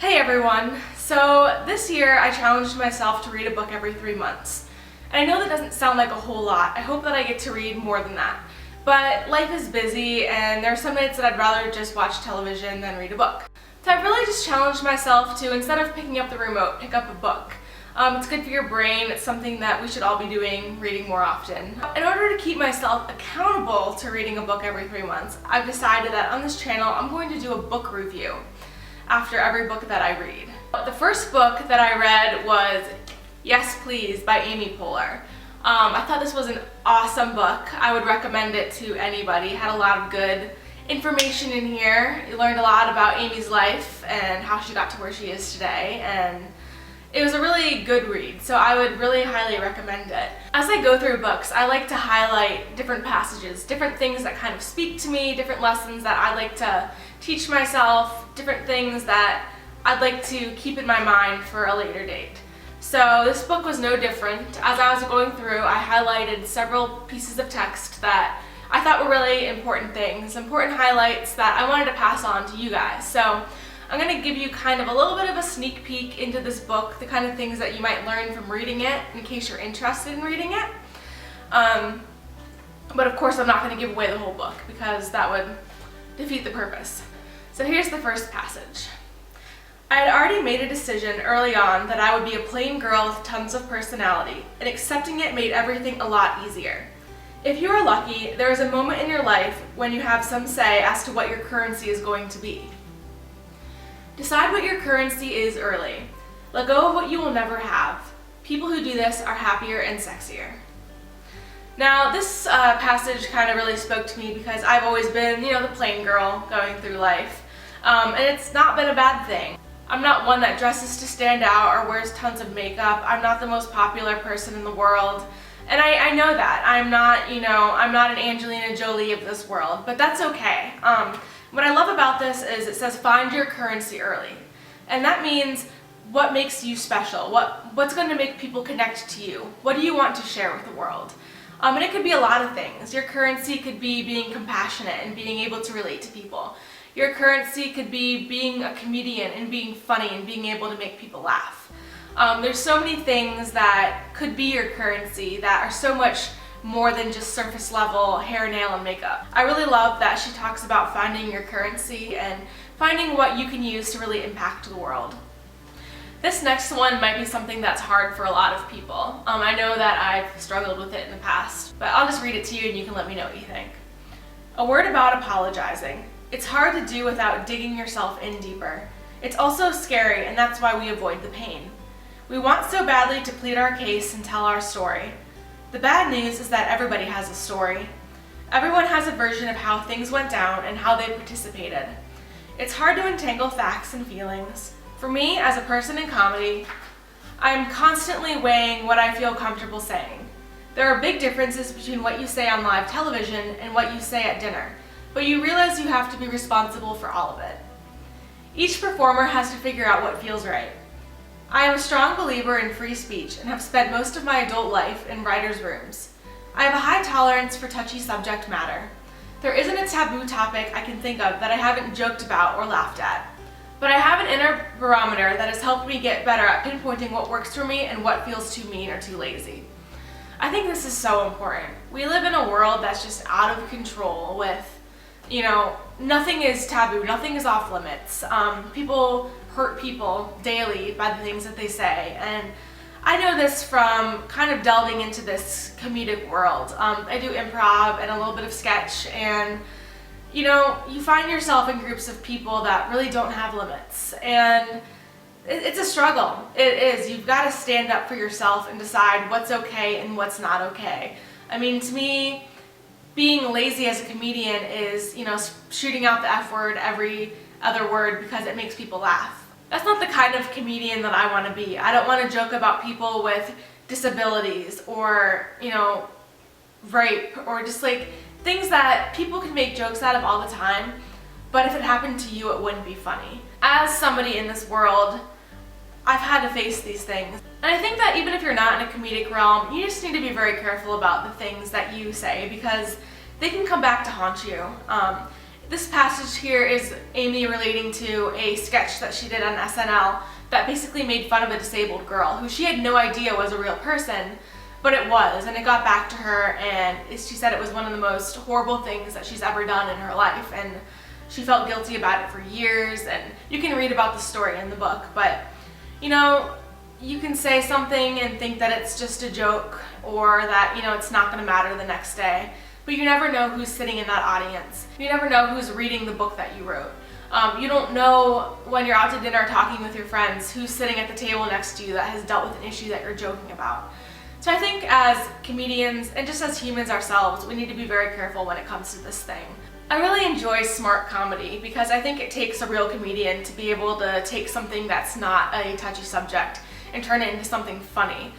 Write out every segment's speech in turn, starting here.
Hey everyone! So this year I challenged myself to read a book every 3 months. And I know that doesn't sound like a whole lot. I hope that I get to read more than that. But life is busy and there are some nights that I'd rather just watch television than read a book. So I've really just challenged myself to, instead of picking up the remote, pick up a book. It's good for your brain. It's something that we should all be doing, reading more often. In order to keep myself accountable to reading a book every 3 months, I've decided that on this channel I'm going to do a book review after every book that I read. The first book that I read was Yes Please by Amy Poehler. I thought this was an awesome book. I would recommend it to anybody. It had a lot of good information in here. You learned a lot about Amy's life and how she got to where she is today, and it was a really good read, so I would really highly recommend it. As I go through books, I like to highlight different passages, different things that kind of speak to me, different lessons that I like to teach myself, different things that I'd like to keep in my mind for a later date. So this book was no different. As I was going through, I highlighted several pieces of text that I thought were really important things, important highlights that I wanted to pass on to you guys. So I'm going to give you kind of a little bit of a sneak peek into this book, the kind of things that you might learn from reading it in case you're interested in reading it. But of course I'm not going to give away the whole book because that would defeat the purpose. So here's the first passage. I had already made a decision early on that I would be a plain girl with tons of personality, and accepting it made everything a lot easier. If you are lucky, there is a moment in your life when you have some say as to what your currency is going to be. Decide what your currency is early. Let go of what you will never have. People who do this are happier and sexier. Now this passage kind of really spoke to me because I've always been, the plain girl going through life. And it's not been a bad thing. I'm not one that dresses to stand out or wears tons of makeup. I'm not the most popular person in the world. And I know that. I'm not an Angelina Jolie of this world, but that's okay. What I love about this is it says find your currency early. And that means what makes you special, what's going to make people connect to you, what do you want to share with the world. And it could be a lot of things. Your currency could be being compassionate and being able to relate to people. Your currency could be being a comedian and being funny and being able to make people laugh. There's so many things that could be your currency that are so much more than just surface level hair, nail, and makeup. I really love that she talks about finding your currency and finding what you can use to really impact the world. This next one might be something that's hard for a lot of people. I know that I've struggled with it in the past, but I'll just read it to you and you can let me know what you think. A word about apologizing. It's hard to do without digging yourself in deeper. It's also scary, and that's why we avoid the pain. We want so badly to plead our case and tell our story. The bad news is that everybody has a story. Everyone has a version of how things went down and how they participated. It's hard to untangle facts and feelings. For me, as a person in comedy, I'm constantly weighing what I feel comfortable saying. There are big differences between what you say on live television and what you say at dinner, but you realize you have to be responsible for all of it. Each performer has to figure out what feels right. I am a strong believer in free speech and have spent most of my adult life in writers' rooms. I have a high tolerance for touchy subject matter. There isn't a taboo topic I can think of that I haven't joked about or laughed at. But I have an inner barometer that has helped me get better at pinpointing what works for me and what feels too mean or too lazy. I think this is so important. We live in a world that's just out of control with, nothing is taboo, nothing is off limits. People hurt people daily by the things that they say, and I know this from kind of delving into this comedic world. I do improv and a little bit of sketch, and you find yourself in groups of people that really don't have limits, and it's a struggle. It is. You've got to stand up for yourself and decide what's okay and what's not okay. I mean, to me, being lazy as a comedian is, shooting out the F word every other word because it makes people laugh. That's not the kind of comedian that I want to be. I don't want to joke about people with disabilities or, rape or just things that people can make jokes out of all the time, but if it happened to you, it wouldn't be funny. As somebody in this world, I've had to face these things. And I think that even if you're not in a comedic realm, you just need to be very careful about the things that you say because they can come back to haunt you. This passage here is Amy relating to a sketch that she did on SNL that basically made fun of a disabled girl who she had no idea was a real person, but it was, and it got back to her, and she said it was one of the most horrible things that she's ever done in her life, and she felt guilty about it for years. And you can read about the story in the book, but you know, you can say something and think that it's just a joke, or that, you know, it's not going to matter the next day, but you never know who's sitting in that audience. You never know who's reading the book that you wrote. You don't know when you're out to dinner talking with your friends who's sitting at the table next to you that has dealt with an issue that you're joking about. So I think as comedians and just as humans ourselves, we need to be very careful when it comes to this thing. I really enjoy smart comedy because I think it takes a real comedian to be able to take something that's not a touchy subject and turn it into something funny,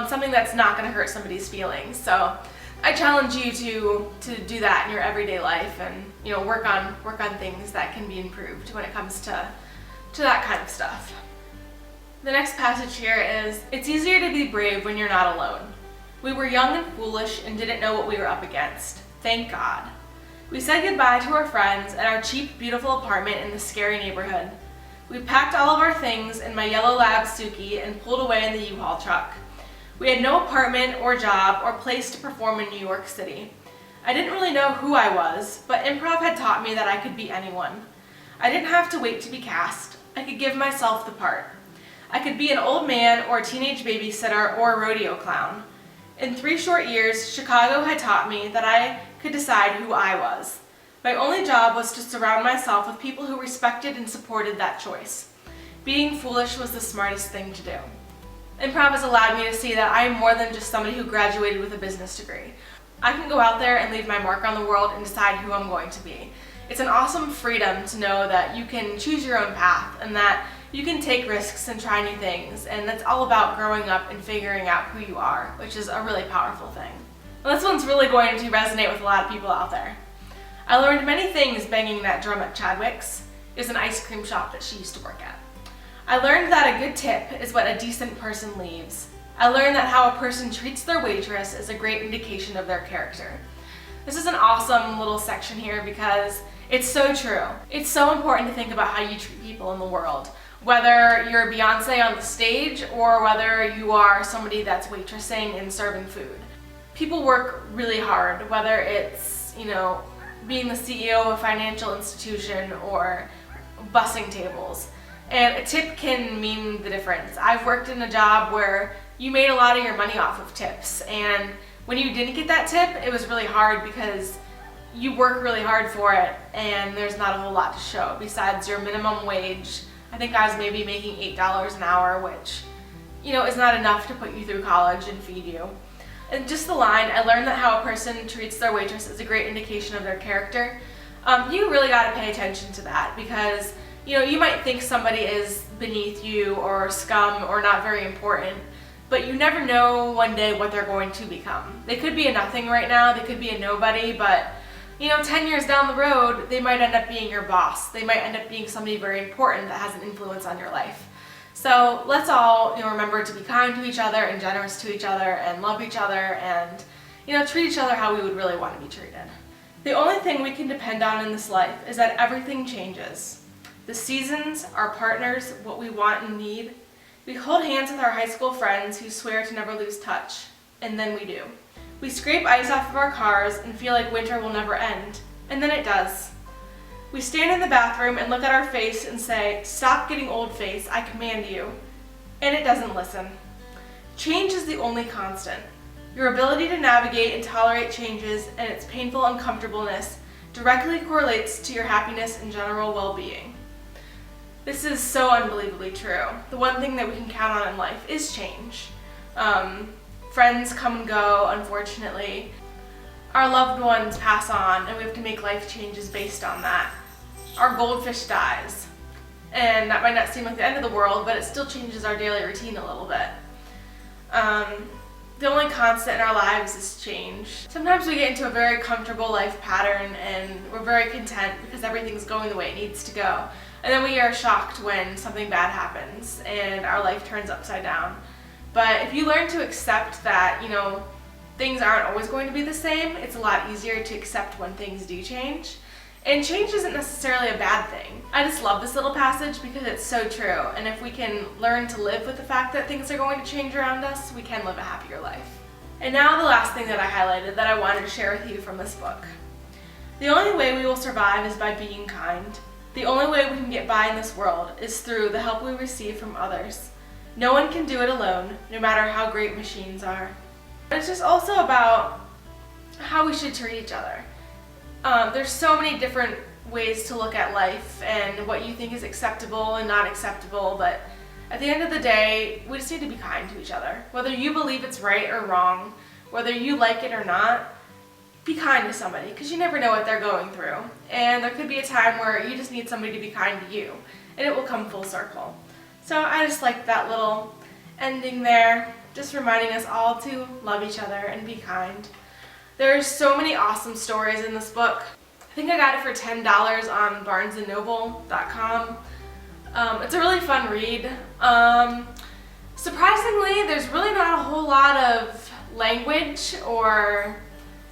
something that's not going to hurt somebody's feelings. So I challenge you to do that in your everyday life, and you know, work on things that can be improved when it comes to that kind of stuff. The next passage here is, "It's easier to be brave when you're not alone. We were young and foolish and didn't know what we were up against. Thank God. We said goodbye to our friends and our cheap, beautiful apartment in the scary neighborhood. We packed all of our things in my yellow lab Suki and pulled away in the U-Haul truck. We had no apartment or job or place to perform in New York City. I didn't really know who I was, but improv had taught me that I could be anyone. I didn't have to wait to be cast. I could give myself the part. I could be an old man or a teenage babysitter or a rodeo clown. In 3 short years, Chicago had taught me that I could decide who I was. My only job was to surround myself with people who respected and supported that choice. Being foolish was the smartest thing to do. Improv has allowed me to see that I am more than just somebody who graduated with a business degree. I can go out there and leave my mark on the world and decide who I'm going to be. It's an awesome freedom to know that you can choose your own path and that you can take risks and try new things, and that's all about growing up and figuring out who you are, which is a really powerful thing. And this one's really going to resonate with a lot of people out there. I learned many things banging that drum at Chadwick's. It was an ice cream shop that she used to work at. I learned that a good tip is what a decent person leaves. I learned that how a person treats their waitress is a great indication of their character. This is an awesome little section here because it's so true. It's so important to think about how you treat people in the world. Whether you're Beyonce on the stage or whether you are somebody that's waitressing and serving food. People work really hard, whether it's, you know, being the CEO of a financial institution or bussing tables. And a tip can mean the difference. I've worked in a job where you made a lot of your money off of tips, and when you didn't get that tip, it was really hard because you work really hard for it and there's not a whole lot to show besides your minimum wage. I think I was maybe making $8 an hour, which, you know, is not enough to put you through college and feed you. And just the line, I learned that how a person treats their waitress is a great indication of their character. You really got to pay attention to that because, you know, you might think somebody is beneath you or scum or not very important, but you never know one day what they're going to become. They could be a nothing right now, they could be a nobody, but you know, 10 years down the road, they might end up being your boss. They might end up being somebody very important that has an influence on your life. So let's all, you know, remember to be kind to each other and generous to each other and love each other and, you know, treat each other how we would really want to be treated. The only thing we can depend on in this life is that everything changes. The seasons, our partners, what we want and need. We hold hands with our high school friends who swear to never lose touch, and then we do. We scrape ice off of our cars and feel like winter will never end, and then it does. We stand in the bathroom and look at our face and say, "Stop getting old face, I command you." And it doesn't listen. Change is the only constant. Your ability to navigate and tolerate changes and its painful uncomfortableness directly correlates to your happiness and general well-being. This is so unbelievably true. The one thing that we can count on in life is change. Friends come and go, unfortunately. Our loved ones pass on, and we have to make life changes based on that. Our goldfish dies, and that might not seem like the end of the world, but it still changes our daily routine a little bit. The only constant in our lives is change. Sometimes we get into a very comfortable life pattern, and we're very content because everything's going the way it needs to go. And then we are shocked when something bad happens, and our life turns upside down. But if you learn to accept that, you know, things aren't always going to be the same, it's a lot easier to accept when things do change. And change isn't necessarily a bad thing. I just love this little passage because it's so true. And if we can learn to live with the fact that things are going to change around us, we can live a happier life. And now the last thing that I highlighted that I wanted to share with you from this book. The only way we will survive is by being kind. The only way we can get by in this world is through the help we receive from others. No one can do it alone, no matter how great machines are. It's just also about how we should treat each other. There's so many different ways to look at life and what you think is acceptable and not acceptable, but at the end of the day, we just need to be kind to each other. Whether you believe it's right or wrong, whether you like it or not, be kind to somebody, because you never know what they're going through. And there could be a time where you just need somebody to be kind to you, and it will come full circle. So I just like that little ending there, just reminding us all to love each other and be kind. There's so many awesome stories in this book. I think I got it for $10 on barnesandnoble.com. It's a really fun read. Surprisingly, there's really not a whole lot of language or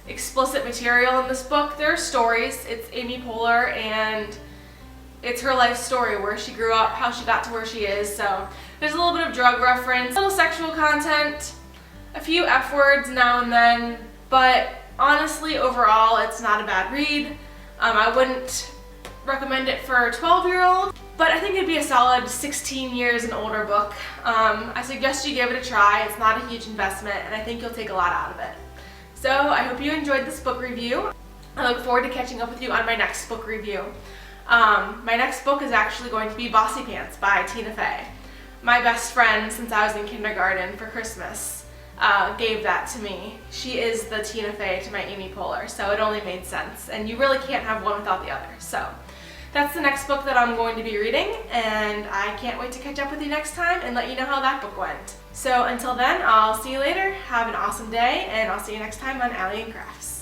explicit material in this book. There are stories. It's Amy Poehler, and it's her life story, where she grew up, how she got to where she is. So there's a little bit of drug reference, a little sexual content, a few F words now and then, but honestly, overall, it's not a bad read. I wouldn't recommend it for a 12-year-old, but I think it'd be a solid 16 years and older book. I suggest you give it a try. It's not a huge investment, and I think you'll take a lot out of it. So I hope you enjoyed this book review. I look forward to catching up with you on my next book review. My next book is actually going to be Bossy Pants by Tina Fey. My best friend since I was in kindergarten for Christmas gave that to me. She is the Tina Fey to my Amy Poehler, so it only made sense. And you really can't have one without the other. So that's the next book that I'm going to be reading, and I can't wait to catch up with you next time and let you know how that book went. So until then, I'll see you later. Have an awesome day, and I'll see you next time on Ali&Crafts.